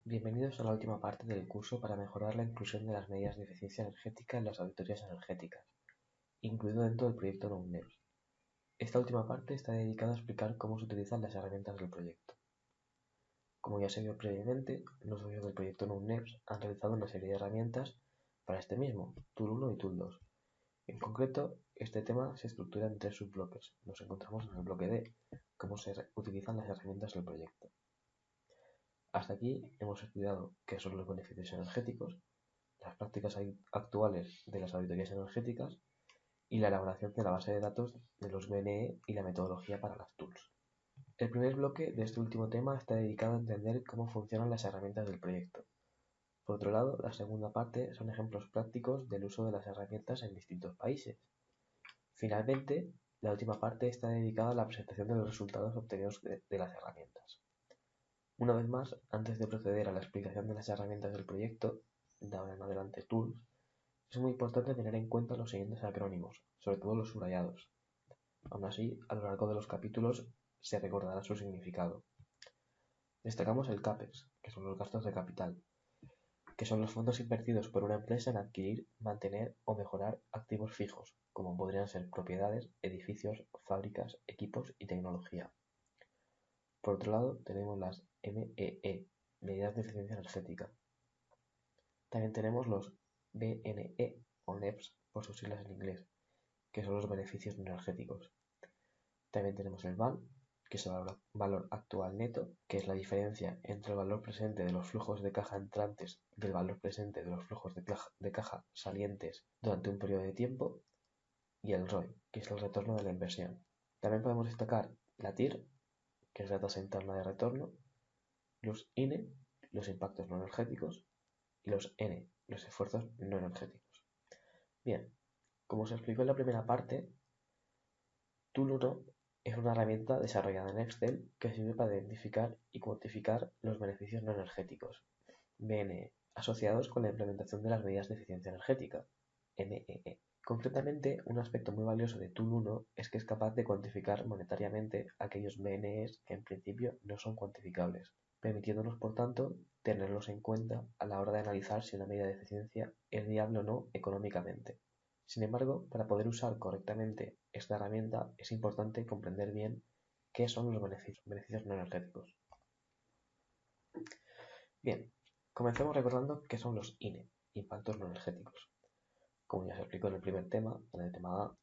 Bienvenidos a la última parte del curso para mejorar la inclusión de las medidas de eficiencia energética en las auditorías energéticas, incluido dentro del proyecto NUNEVS. Esta última parte está dedicada a explicar cómo se utilizan las herramientas del proyecto. Como ya se vio previamente, los socios del proyecto NUNEVS han realizado una serie de herramientas para este mismo, Tool 1 y Tool 2. En concreto, este tema se estructura en 3 subbloques. Nos encontramos en el bloque D, cómo se utilizan las herramientas del proyecto. Hasta aquí hemos estudiado qué son los beneficios energéticos, las prácticas actuales de las auditorías energéticas y la elaboración de la base de datos de los BNE y la metodología para las tools. El primer bloque de este último tema está dedicado a entender cómo funcionan las herramientas del proyecto. Por otro lado, la segunda parte son ejemplos prácticos del uso de las herramientas en distintos países. Finalmente, la última parte está dedicada a la presentación de los resultados obtenidos de las herramientas. Una vez más, antes de proceder a la explicación de las herramientas del proyecto, de ahora en adelante tools, es muy importante tener en cuenta los siguientes acrónimos, sobre todo los subrayados. Aún así, a lo largo de los capítulos se recordará su significado. Destacamos el CAPEX, que son los gastos de capital, que son los fondos invertidos por una empresa en adquirir, mantener o mejorar activos fijos, como podrían ser propiedades, edificios, fábricas, equipos y tecnología. Por otro lado, tenemos las MEE, medidas de eficiencia energética. También tenemos los BNE, o NEPs por sus siglas en inglés, que son los beneficios energéticos. También tenemos el VAN, que es el valor actual neto, que es la diferencia entre el valor presente de los flujos de caja entrantes y el valor presente de los flujos de caja salientes durante un periodo de tiempo, y el ROI, que es el retorno de la inversión. También podemos destacar la TIR, que es la tasa interna de retorno, los INE, los impactos no energéticos, y los N, los esfuerzos no energéticos. Bien, como se explicó en la primera parte, Tool 1 es una herramienta desarrollada en Excel que sirve para identificar y cuantificar los beneficios no energéticos, BNE, asociados con la implementación de las medidas de eficiencia energética, MEE. Concretamente, un aspecto muy valioso de Tool 1 es que es capaz de cuantificar monetariamente aquellos BNEs que en principio no son cuantificables, permitiéndonos, por tanto, tenerlos en cuenta a la hora de analizar si una medida de eficiencia es viable o no económicamente. Sin embargo, para poder usar correctamente esta herramienta es importante comprender bien qué son los beneficios no energéticos. Bien, comencemos recordando qué son los INE, impactos no energéticos. Como ya se explicó en el primer tema, en el tema A,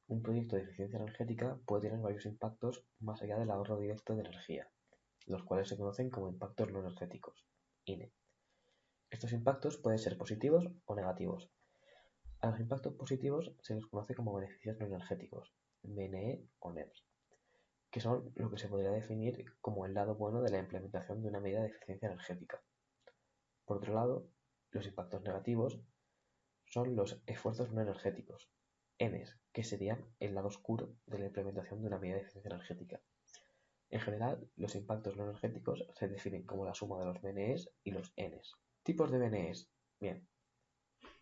un proyecto de eficiencia energética puede tener varios impactos más allá del ahorro directo de energía, los cuales se conocen como impactos no energéticos, INE. Estos impactos pueden ser positivos o negativos. A los impactos positivos se los conoce como beneficios no energéticos, BNE o NEPs, que son lo que se podría definir como el lado bueno de la implementación de una medida de eficiencia energética. Por otro lado, los impactos negativos son los esfuerzos no energéticos, Ns, que serían el lado oscuro de la implementación de una medida de eficiencia energética. En general, los impactos no energéticos se definen como la suma de los BNEs y los Ns. Tipos de BNEs. Bien,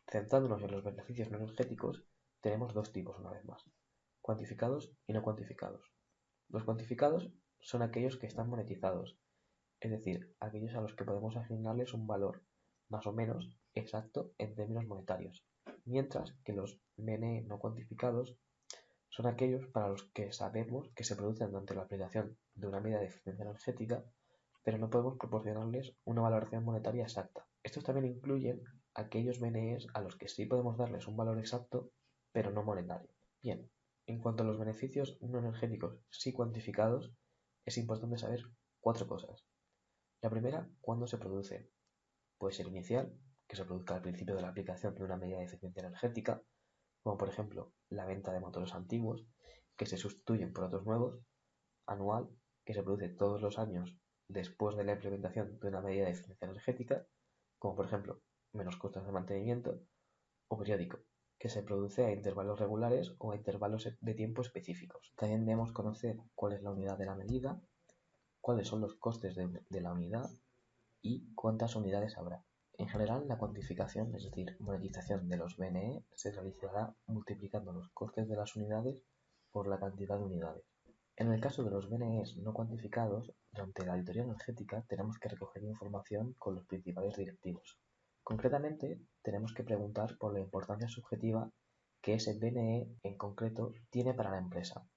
centrándonos en los beneficios no energéticos, tenemos dos tipos una vez más, cuantificados y no cuantificados. Los cuantificados son aquellos que están monetizados, es decir, aquellos a los que podemos asignarles un valor más o menos exacto en términos monetarios, mientras que los BNE no cuantificados son aquellos para los que sabemos que se producen durante la aplicación de una medida de eficiencia energética, pero no podemos proporcionarles una valoración monetaria exacta. Estos también incluyen aquellos BNEs a los que sí podemos darles un valor exacto, pero no monetario. Bien, en cuanto a los beneficios no energéticos sí cuantificados, es importante saber 4 cosas. La primera, ¿cuándo se produce? Puede ser inicial, que se produzca al principio de la aplicación de una medida de eficiencia energética, como por ejemplo la venta de motores antiguos que se sustituyen por otros nuevos, anual, que se produce todos los años después de la implementación de una medida de eficiencia energética, como por ejemplo menos costes de mantenimiento, o periódico, que se produce a intervalos regulares o a intervalos de tiempo específicos. También debemos conocer cuál es la unidad de la medida, cuáles son los costes de la unidad y cuántas unidades habrá. En general, la cuantificación, es decir, monetización de los BNE, se realizará multiplicando los costes de las unidades por la cantidad de unidades. En el caso de los BNEs no cuantificados, durante la auditoría energética tenemos que recoger información con los principales directivos. Concretamente, tenemos que preguntar por la importancia subjetiva que ese BNE en concreto tiene para la empresa.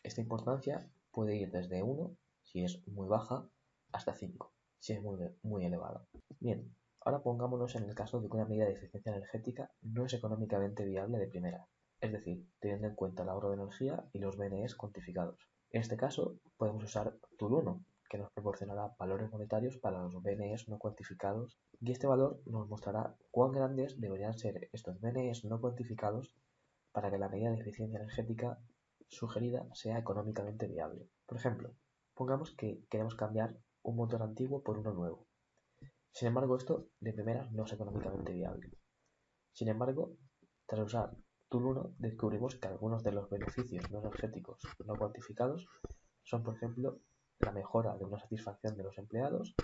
Esta importancia puede ir desde 1, si es muy baja, hasta 5, si es muy elevada. Bien, ahora pongámonos en el caso de que una medida de eficiencia energética no es económicamente viable de primera, es decir, teniendo en cuenta el ahorro de energía y los BNEs cuantificados. En este caso, podemos usar Tool 1, que nos proporcionará valores monetarios para los BNEs no cuantificados, y este valor nos mostrará cuán grandes deberían ser estos BNEs no cuantificados para que la medida de eficiencia energética sugerida sea económicamente viable. Por ejemplo, pongamos que queremos cambiar un motor antiguo por uno nuevo. Sin embargo, esto de primeras no es económicamente viable. Sin embargo, tras usar Tool 1 descubrimos que algunos de los beneficios no energéticos no cuantificados son, por ejemplo, la mejora de una satisfacción de los empleados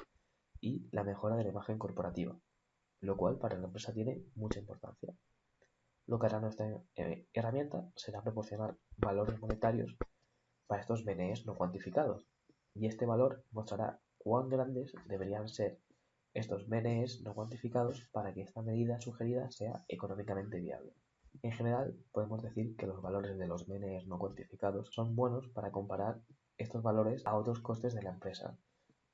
y la mejora de la imagen corporativa, lo cual para la empresa tiene mucha importancia. Lo que hará nuestra herramienta será proporcionar valores monetarios para estos BNEs no cuantificados, y este valor mostrará cuán grandes deberían ser estos BNEs no cuantificados para que esta medida sugerida sea económicamente viable. En general, podemos decir que los valores de los BNEs no cuantificados son buenos para comparar estos valores a otros costes de la empresa,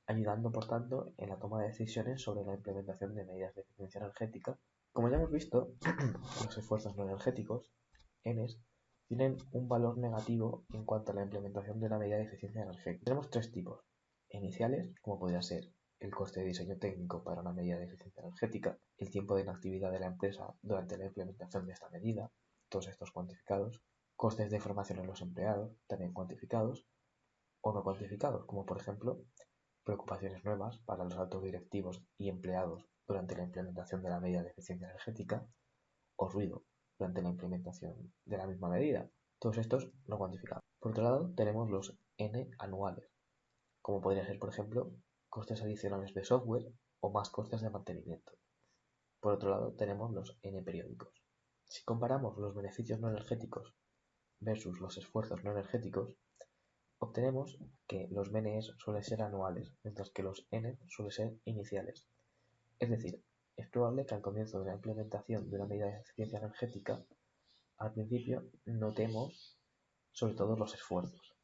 ayudando por tanto en la toma de decisiones sobre la implementación de medidas de eficiencia energética. Como ya hemos visto, los esfuerzos no energéticos, ENES, tienen un valor negativo en cuanto a la implementación de una medida de eficiencia energética. Tenemos tres tipos: iniciales, como podría ser el coste de diseño técnico para una medida de eficiencia energética, el tiempo de inactividad de la empresa durante la implementación de esta medida, todos estos cuantificados, costes de formación en los empleados, también cuantificados, o no cuantificados, como por ejemplo preocupaciones nuevas para los altos directivos y empleados durante la implementación de la medida de eficiencia energética, o ruido durante la implementación de la misma medida. Todos estos no cuantificados. Por otro lado, tenemos los N anuales, como podría ser, por ejemplo, costes adicionales de software o más costes de mantenimiento. Por otro lado, tenemos los N periódicos. Si comparamos los beneficios no energéticos versus los esfuerzos no energéticos, obtenemos que los BNEs suelen ser anuales, mientras que los N suelen ser iniciales. Es decir, es probable que al comienzo de la implementación de una medida de eficiencia energética, al principio notemos sobre todo los esfuerzos.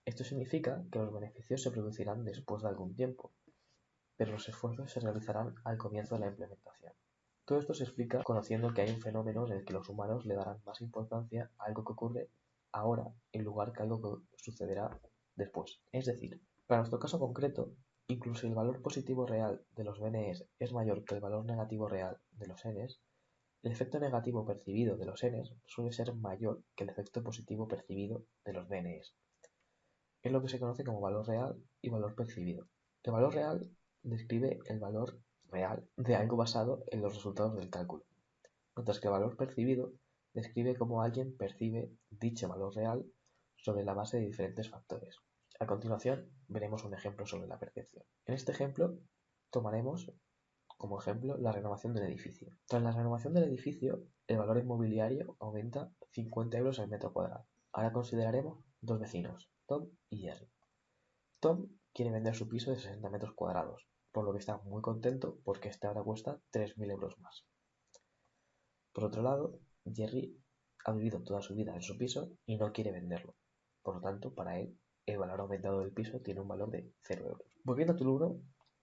Esto significa que los beneficios se producirán después de algún tiempo, pero los esfuerzos se realizarán al comienzo de la implementación. Todo esto se explica conociendo que hay un fenómeno en el que los humanos le darán más importancia a algo que ocurre ahora en lugar que algo que sucederá después. Es decir, para nuestro caso concreto, incluso si el valor positivo real de los BNEs es mayor que el valor negativo real de los Ns, el efecto negativo percibido de los Ns suele ser mayor que el efecto positivo percibido de los BNEs. Es lo que se conoce como valor real y valor percibido. El valor real describe el valor real de algo basado en los resultados del cálculo, mientras que el valor percibido describe cómo alguien percibe dicho valor real sobre la base de diferentes factores. A continuación, veremos un ejemplo sobre la percepción. En este ejemplo, tomaremos como ejemplo la renovación del edificio. Tras la renovación del edificio, el valor inmobiliario aumenta 50 euros al metro cuadrado. Ahora consideraremos dos vecinos, Tom y Jerry. Tom quiere vender su piso de 60 metros cuadrados, por lo que está muy contento porque este ahora cuesta 3.000 euros más. Por otro lado, Jerry ha vivido toda su vida en su piso y no quiere venderlo. Por lo tanto, para él, el valor aumentado del piso tiene un valor de 0 euros. Volviendo a Tool 1,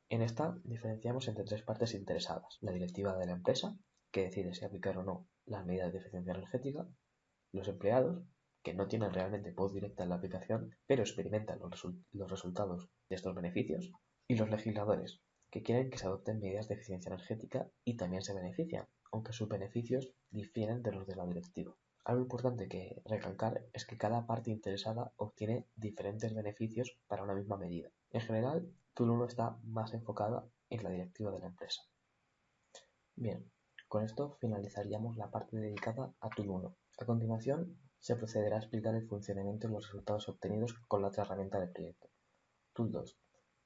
en esta diferenciamos entre tres partes interesadas: la directiva de la empresa, que decide si aplicar o no las medidas de eficiencia energética; los empleados, que no tienen realmente voz directa en la aplicación, pero experimentan los resultados de estos beneficios; y los legisladores, que quieren que se adopten medidas de eficiencia energética y también se benefician, aunque sus beneficios difieren de los de la directiva. Algo importante que recalcar es que cada parte interesada obtiene diferentes beneficios para una misma medida. En general, Tool 1 está más enfocada en la directiva de la empresa. Bien, con esto finalizaríamos la parte dedicada a Tool 1. A continuación, se procederá a explicar el funcionamiento y los resultados obtenidos con la otra herramienta del proyecto, Tool 2,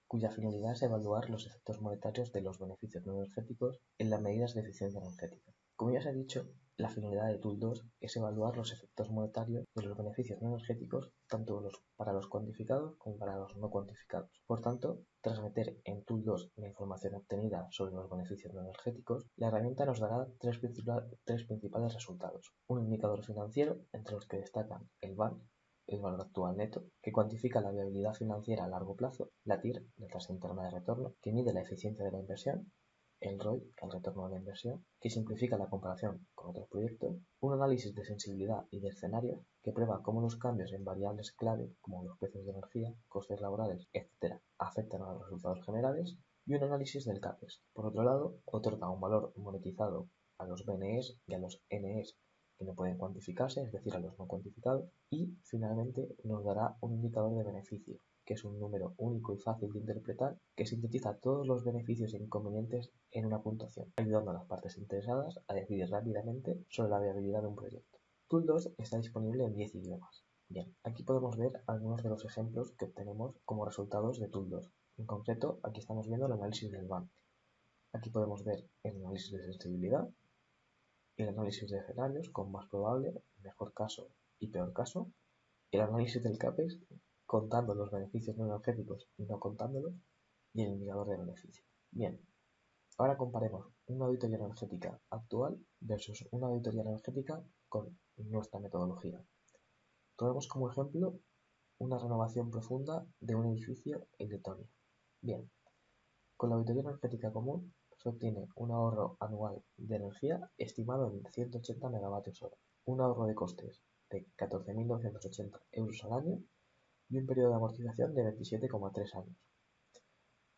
cuya finalidad es evaluar los efectos monetarios de los beneficios no energéticos en las medidas de eficiencia energética. Como ya os he dicho, la finalidad de Tool2 es evaluar los efectos monetarios de los beneficios no energéticos, tanto para los cuantificados como para los no cuantificados. Por tanto, tras meter en Tool2 la información obtenida sobre los beneficios no energéticos, la herramienta nos dará tres principales resultados. Un indicador financiero, entre los que destacan el VAN, el valor actual neto, que cuantifica la viabilidad financiera a largo plazo, la TIR, la tasa interna de retorno, que mide la eficiencia de la inversión, el ROI, el retorno de la inversión, que simplifica la comparación con otros proyectos, un análisis de sensibilidad y de escenarios, que prueba cómo los cambios en variables clave, como los precios de energía, costes laborales, etc., afectan a los resultados generales, y un análisis del CAPEX. Por otro lado, otorga un valor monetizado a los BNEs y a los NEs que no pueden cuantificarse, es decir, a los no cuantificados, y finalmente nos dará un indicador de beneficio, que es un número único y fácil de interpretar que sintetiza todos los beneficios e inconvenientes en una puntuación, ayudando a las partes interesadas a decidir rápidamente sobre la viabilidad de un proyecto. Tool2 está disponible en 10 idiomas. Bien, aquí podemos ver algunos de los ejemplos que obtenemos como resultados de Tool2. En concreto, aquí estamos viendo el análisis del VAN. Aquí podemos ver el análisis de sensibilidad, el análisis de escenarios con más probable, mejor caso y peor caso, el análisis del CAPEX contando los beneficios no energéticos y no contándolos, y el indicador de beneficio. Bien, ahora comparemos una auditoría energética actual versus una auditoría energética con nuestra metodología. Tomemos como ejemplo una renovación profunda de un edificio en Letonia. Bien, con la auditoría energética común se obtiene un ahorro anual de energía estimado en 180 megavatios hora, un ahorro de costes de 14.980 euros al año y un periodo de amortización de 27,3 años.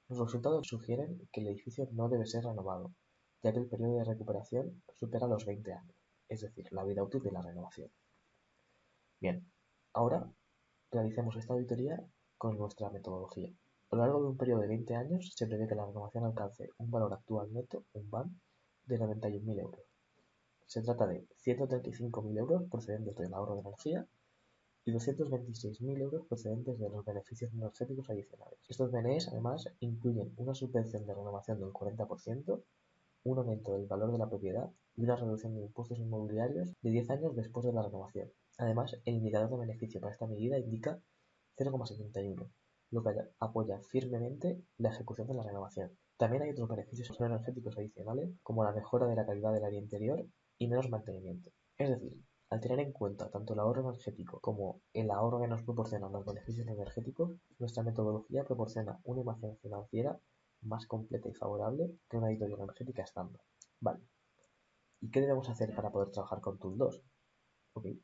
Los resultados sugieren que el edificio no debe ser renovado, ya que el periodo de recuperación supera los 20 años, es decir, la vida útil de la renovación. Bien, ahora realicemos esta auditoría con nuestra metodología. A lo largo de un periodo de 20 años se prevé que la renovación alcance un valor actual neto, un VAN, de 91.000 euros. Se trata de 135.000 euros procedentes del ahorro de energía y 226.000 euros procedentes de los beneficios energéticos adicionales. Estos BNEs además incluyen una subvención de renovación del 40%, un aumento del valor de la propiedad y una reducción de impuestos inmobiliarios de 10 años después de la renovación. Además, el indicador de beneficio para esta medida indica 0,71, lo que apoya firmemente la ejecución de la renovación. También hay otros beneficios energéticos adicionales, como la mejora de la calidad del área interior y menos mantenimiento. Es decir, al tener en cuenta tanto el ahorro energético como el ahorro que nos proporcionan los beneficios energéticos, nuestra metodología proporciona una imagen financiera más completa y favorable que una auditoría energética estándar. Vale. ¿Y qué debemos hacer para poder trabajar con Tool2?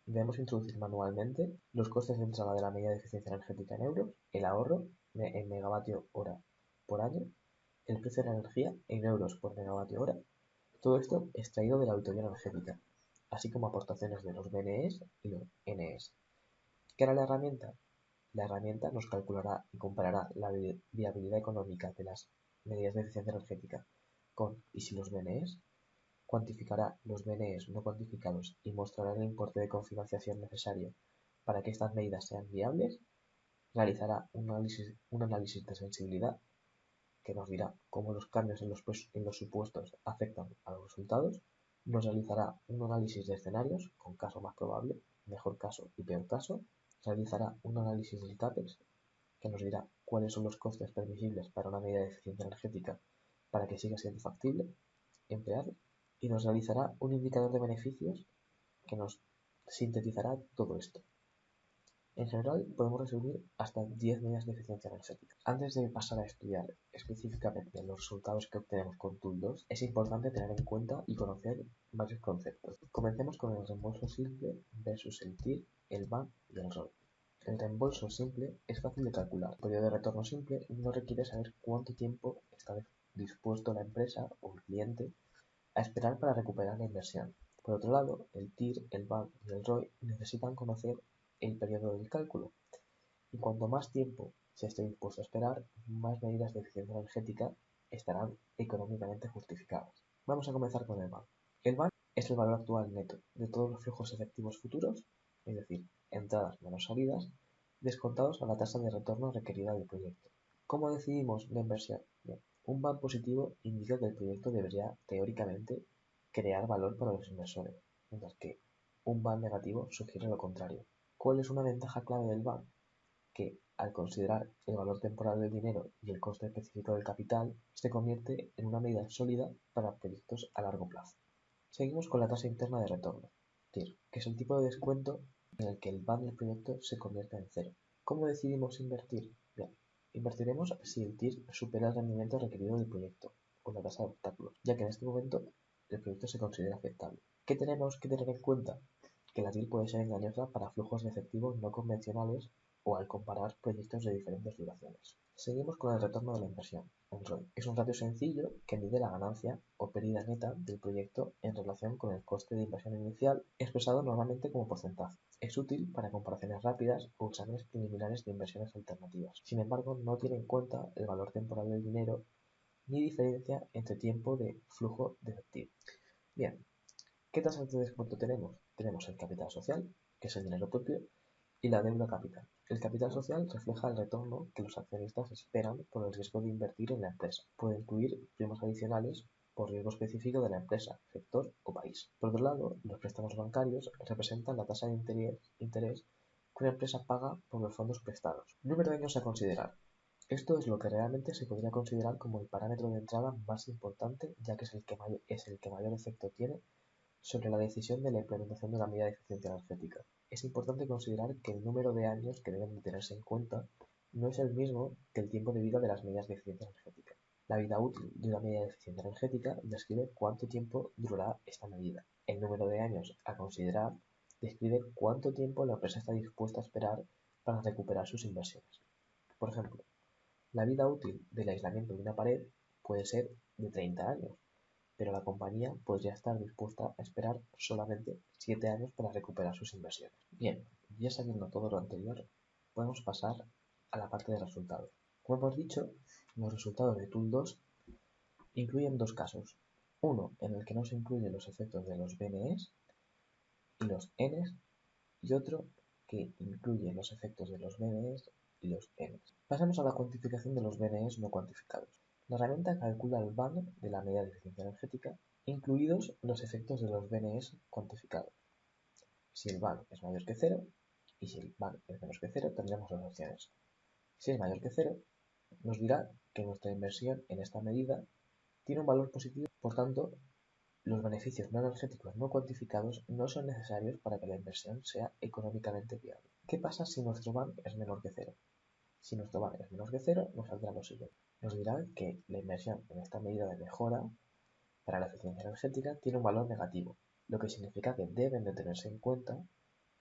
Debemos introducir manualmente los costes de entrada de la medida de eficiencia energética en euros, el ahorro en megavatio hora por año, el precio de la energía en euros por megavatio hora, todo esto extraído de la auditoría energética, así como aportaciones de los BNEs y los NEs. ¿Qué hará la herramienta? La herramienta nos calculará y comparará la viabilidad económica de las medidas de eficiencia energética con y sin los BNEs, cuantificará los BNEs no cuantificados y mostrará el importe de cofinanciación necesario para que estas medidas sean viables, realizará un análisis de sensibilidad que nos dirá cómo los cambios en los supuestos afectan a los resultados, nos realizará un análisis de escenarios con caso más probable, mejor caso y peor caso, realizará un análisis del CAPEX que nos dirá cuáles son los costes permisibles para una medida de eficiencia energética para que siga siendo factible emplear, y nos realizará un indicador de beneficios que nos sintetizará todo esto. En general, podemos resumir hasta 10 medidas de eficiencia energética. Antes de pasar a estudiar específicamente los resultados que obtenemos con Tool2, es importante tener en cuenta y conocer varios conceptos. Comencemos con el reembolso simple versus el TIR, el VAN y el ROI. El reembolso simple es fácil de calcular. El periodo de retorno simple no requiere saber cuánto tiempo está dispuesto la empresa o el cliente a esperar para recuperar la inversión. Por otro lado, el TIR, el VAN y el ROI necesitan conocer el periodo del cálculo, y cuanto más tiempo se esté dispuesto a esperar, más medidas de eficiencia energética estarán económicamente justificadas. Vamos a comenzar con el VAN. El VAN es el valor actual neto de todos los flujos efectivos futuros, es decir, entradas menos salidas, descontados a la tasa de retorno requerida del proyecto. ¿Cómo decidimos la inversión? Bien, un VAN positivo indica que el proyecto debería, teóricamente, crear valor para los inversores, mientras que un BAN negativo sugiere lo contrario. ¿Cuál es una ventaja clave del BAN? Que al considerar el valor temporal del dinero y el coste específico del capital, se convierte en una medida sólida para proyectos a largo plazo. Seguimos con la tasa interna de retorno, TIR, que es el tipo de descuento en el que el BAN del proyecto se convierte en cero. ¿Cómo decidimos invertir? Bien, invertiremos si el TIR supera el rendimiento requerido del proyecto, con la tasa de obstáculos, ya que en este momento el proyecto se considera aceptable. ¿Qué tenemos que tener en cuenta? Que la TIR puede ser engañosa para flujos de efectivo no convencionales o al comparar proyectos de diferentes duraciones. Seguimos con el retorno de la inversión, el ROI. Es un ratio sencillo que mide la ganancia o pérdida neta del proyecto en relación con el coste de inversión inicial, expresado normalmente como porcentaje. Es útil para comparaciones rápidas o exámenes preliminares de inversiones alternativas. Sin embargo, no tiene en cuenta el valor temporal del dinero ni diferencia entre tiempo de flujo de efectivo. Bien, ¿qué tasas de descuento tenemos? Tenemos el capital social, que es el dinero propio, y la deuda capital. El capital social refleja el retorno que los accionistas esperan por el riesgo de invertir en la empresa. Puede incluir primas adicionales por riesgo específico de la empresa, sector o país. Por otro lado, los préstamos bancarios representan la tasa de interés que una empresa paga por los fondos prestados. Número de años a considerar. Esto es lo que realmente se podría considerar como el parámetro de entrada más importante, ya que es el que mayor efecto tiene sobre la decisión de la implementación de una medida de eficiencia energética. Es importante considerar que el número de años que deben de tenerse en cuenta no es el mismo que el tiempo de vida de las medidas de eficiencia energética. La vida útil de una medida de eficiencia energética describe cuánto tiempo durará esta medida. El número de años a considerar describe cuánto tiempo la empresa está dispuesta a esperar para recuperar sus inversiones. Por ejemplo, la vida útil del aislamiento de una pared puede ser de 30 años, pero la compañía podría estar dispuesta a esperar solamente 7 años para recuperar sus inversiones. Bien, ya sabiendo todo lo anterior, podemos pasar a la parte de resultados. Como hemos dicho, los resultados de Tool 2 incluyen dos casos. Uno en el que no se incluyen los efectos de los BNEs y los Ns, y otro que incluye los efectos de los BNEs y los Ns. Pasamos a la cuantificación de los BNEs no cuantificados. La herramienta calcula el BAN de la medida de eficiencia energética, incluidos los efectos de los BNEs cuantificados. Si el BAN es mayor que 0 y si el BAN es menos que 0, tendremos dos opciones. Si es mayor que 0, nos dirá que nuestra inversión en esta medida tiene un valor positivo, por tanto, los beneficios no energéticos no cuantificados no son necesarios para que la inversión sea económicamente viable. ¿Qué pasa si nuestro BAN es menor que 0? Si nuestro BAN es menor que 0, nos saldrá lo siguiente. Nos dirá que la inversión en esta medida de mejora para la eficiencia energética tiene un valor negativo, lo que significa que deben de tenerse en cuenta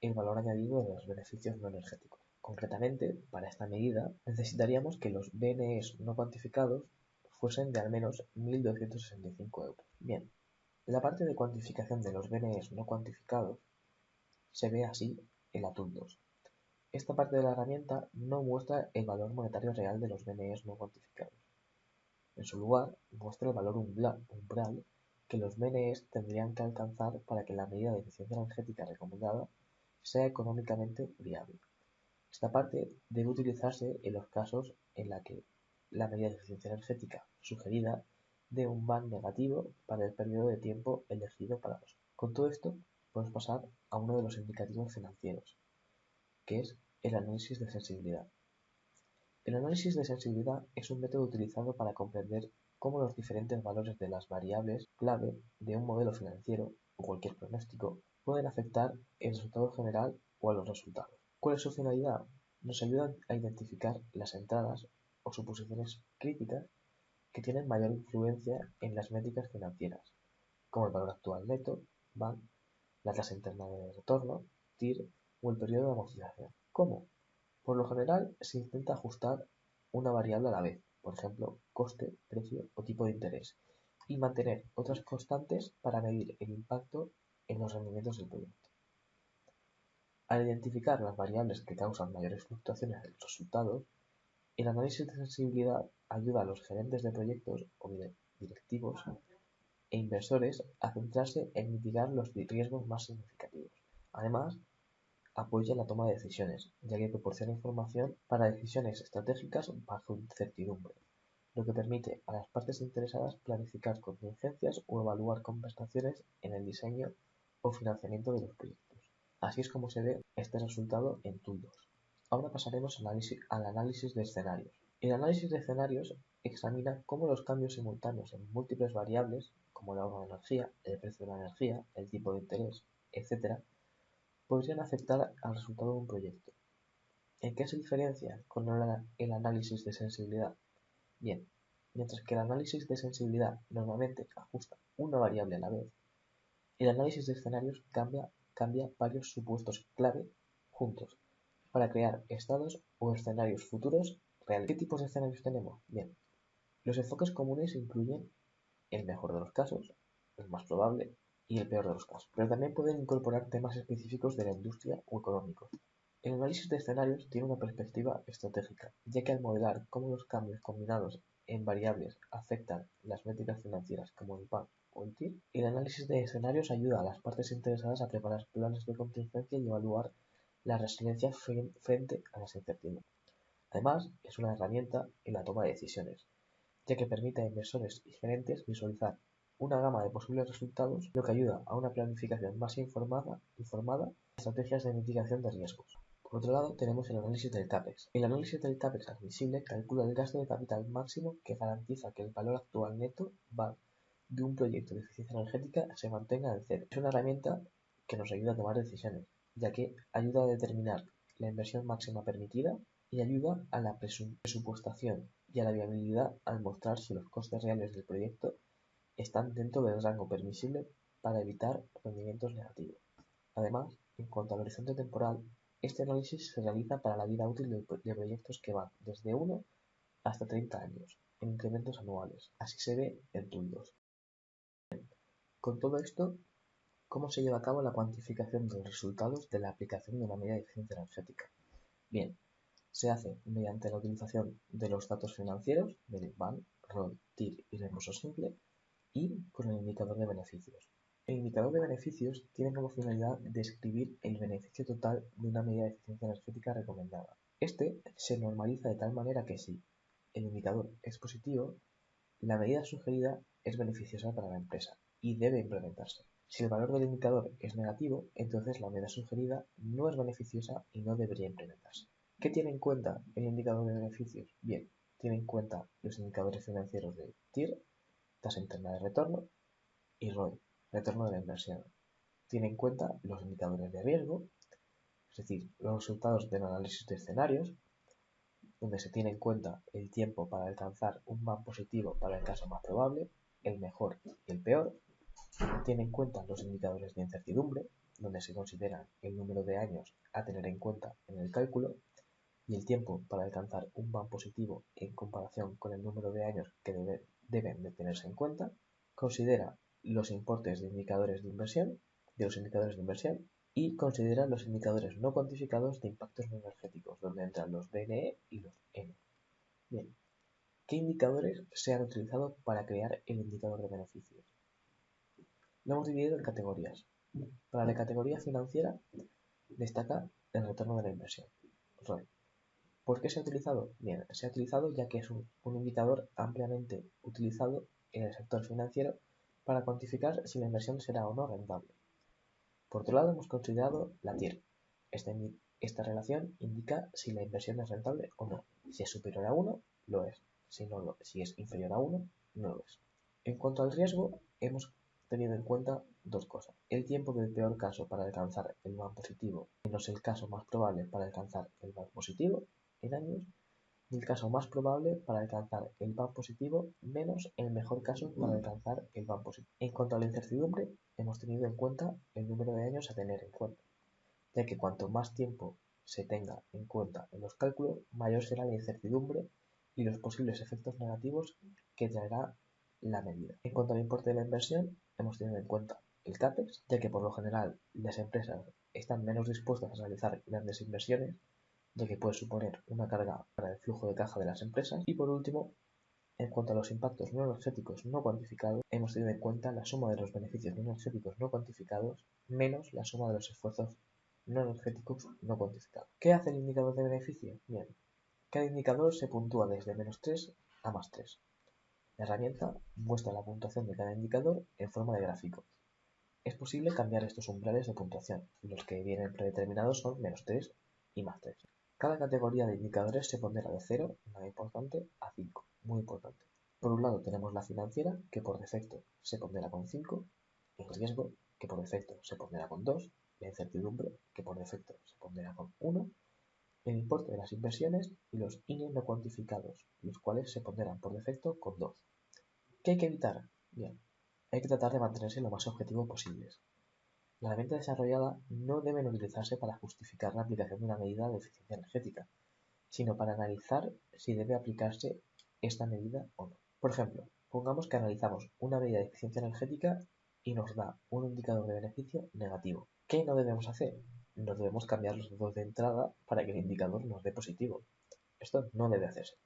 el valor añadido de los beneficios no energéticos. Concretamente, para esta medida necesitaríamos que los BNEs no cuantificados fuesen de al menos 1.265 euros. Bien, la parte de cuantificación de los BNEs no cuantificados se ve así en la TUL 2. Esta parte de la herramienta no muestra el valor monetario real de los BNEs no cuantificados. En su lugar, muestra el valor umbral que los BNEs tendrían que alcanzar para que la medida de eficiencia energética recomendada sea económicamente viable. Esta parte debe utilizarse en los casos en la que la medida de eficiencia energética sugerida dé un BAN negativo para el periodo de tiempo elegido para los. Con todo esto, podemos pasar a uno de los indicativos financieros, que es el análisis de sensibilidad. El análisis de sensibilidad es un método utilizado para comprender cómo los diferentes valores de las variables clave de un modelo financiero o cualquier pronóstico pueden afectar el resultado general o a los resultados. ¿Cuál es su finalidad? Nos ayuda a identificar las entradas o suposiciones críticas que tienen mayor influencia en las métricas financieras, como el valor actual neto, BAN, la tasa interna de retorno, TIR o el periodo de amortización. ¿Cómo? Por lo general se intenta ajustar una variable a la vez, por ejemplo, coste, precio o tipo de interés, y mantener otras constantes para medir el impacto en los rendimientos del proyecto. Al identificar las variables que causan mayores fluctuaciones en los resultados, el análisis de sensibilidad ayuda a los gerentes de proyectos o directivos e inversores a centrarse en mitigar los riesgos más significativos. Además, apoya la toma de decisiones, ya que proporciona información para decisiones estratégicas bajo incertidumbre, lo que permite a las partes interesadas planificar contingencias o evaluar compensaciones en el diseño o financiamiento de los proyectos. Así es como se ve este resultado en Tool 2. Ahora pasaremos al análisis de escenarios. El análisis de escenarios examina cómo los cambios simultáneos en múltiples variables, como el ahorro de energía, el precio de la energía, el tipo de interés, etc., podrían afectar al resultado de un proyecto. ¿En qué se diferencia con el análisis de sensibilidad? Bien, mientras que el análisis de sensibilidad normalmente ajusta una variable a la vez, el análisis de escenarios cambia varios supuestos clave juntos para crear estados o escenarios futuros reales. ¿Qué tipos de escenarios tenemos? Bien, los enfoques comunes incluyen el mejor de los casos, el más probable y el peor de los casos, pero también pueden incorporar temas específicos de la industria o económicos. El análisis de escenarios tiene una perspectiva estratégica, ya que al modelar cómo los cambios combinados en variables afectan las métricas financieras como el PAN o el TIR, el análisis de escenarios ayuda a las partes interesadas a preparar planes de contingencia y evaluar la resiliencia frente a las incertidumbres. Además, es una herramienta en la toma de decisiones, ya que permite a inversores y gerentes visualizar una gama de posibles resultados, lo que ayuda a una planificación más informada y estrategias de mitigación de riesgos. Por otro lado, tenemos el análisis del CAPEX. El análisis del CAPEX admisible calcula el gasto de capital máximo que garantiza que el valor actual neto de un proyecto de eficiencia energética se mantenga en cero. Es una herramienta que nos ayuda a tomar decisiones, ya que ayuda a determinar la inversión máxima permitida y ayuda a la presupuestación y a la viabilidad al mostrar si los costes reales del proyecto están dentro del rango permisible para evitar rendimientos negativos. Además, en cuanto al horizonte temporal, este análisis se realiza para la vida útil de proyectos que van desde 1 hasta 30 años, en incrementos anuales. Así se ve en Tool 2. Con todo esto, ¿cómo se lleva a cabo la cuantificación de los resultados de la aplicación de una medida de eficiencia energética? Bien, se hace mediante la utilización de los datos financieros del BAN, ROI, TIR y reembolso simple y con el indicador de beneficios. El indicador de beneficios tiene como finalidad describir el beneficio total de una medida de eficiencia energética recomendada. Este se normaliza de tal manera que si el indicador es positivo, la medida sugerida es beneficiosa para la empresa y debe implementarse. Si el valor del indicador es negativo, entonces la medida sugerida no es beneficiosa y no debería implementarse. ¿Qué tiene en cuenta el indicador de beneficios? Bien, tiene en cuenta los indicadores financieros de TIR, tasa interna de retorno, y ROI, retorno de la inversión. Tiene en cuenta los indicadores de riesgo, es decir, los resultados del análisis de escenarios, donde se tiene en cuenta el tiempo para alcanzar un BAN positivo para el caso más probable, el mejor y el peor. Tiene en cuenta los indicadores de incertidumbre, donde se considera el número de años a tener en cuenta en el cálculo y el tiempo para alcanzar un BAN positivo en comparación con el número de años que deben de tenerse en cuenta. Considera los importes de indicadores de los indicadores de inversión y considera los indicadores no cuantificados de impactos no energéticos, donde entran los DNE y los N. Bien, ¿qué indicadores se han utilizado para crear el indicador de beneficios? Lo hemos dividido en categorías. Para la categoría financiera destaca el retorno de la inversión, ROI. ¿Por qué se ha utilizado? Bien, se ha utilizado ya que es un indicador ampliamente utilizado en el sector financiero para cuantificar si la inversión será o no rentable. Por otro lado, hemos considerado la TIR. Esta relación indica si la inversión es rentable o no. Si es superior a 1, lo es. Si es inferior a 1, no lo es. En cuanto al riesgo, hemos tenido en cuenta dos cosas. El tiempo del peor caso para alcanzar el BAN positivo menos el caso más probable para alcanzar el BAN positivo en años y el caso más probable para alcanzar el BAN positivo menos el mejor caso para alcanzar el BAN positivo. En cuanto a la incertidumbre, hemos tenido en cuenta el número de años a tener en cuenta, ya que cuanto más tiempo se tenga en cuenta en los cálculos, mayor será la incertidumbre y los posibles efectos negativos que traerá la medida. En cuanto al importe de la inversión, hemos tenido en cuenta el CAPEX, ya que por lo general las empresas están menos dispuestas a realizar grandes inversiones, ya que puede suponer una carga para el flujo de caja de las empresas. Y por último, en cuanto a los impactos no energéticos no cuantificados, hemos tenido en cuenta la suma de los beneficios no energéticos no cuantificados menos la suma de los esfuerzos no energéticos no cuantificados. ¿Qué hace el indicador de beneficio? Bien, cada indicador se puntúa desde -3 a +3. La herramienta muestra la puntuación de cada indicador en forma de gráfico. Es posible cambiar estos umbrales de puntuación. Los que vienen predeterminados son -3 y +3. Cada categoría de indicadores se pondera de 0, nada importante, a 5, muy importante. Por un lado tenemos la financiera, que por defecto se pondera con 5, el riesgo, que por defecto se pondera con 2, la incertidumbre, que por defecto se pondera con 1, el importe de las inversiones y los INE no cuantificados, los cuales se ponderan por defecto con 2. ¿Qué hay que evitar? Bien, hay que tratar de mantenerse lo más objetivo posible. La herramienta desarrollada no debe utilizarse para justificar la aplicación de una medida de eficiencia energética, sino para analizar si debe aplicarse esta medida o no. Por ejemplo, pongamos que analizamos una medida de eficiencia energética y nos da un indicador de beneficio negativo. ¿Qué no debemos hacer? No debemos cambiar los datos de entrada para que el indicador nos dé positivo. Esto no debe hacerse.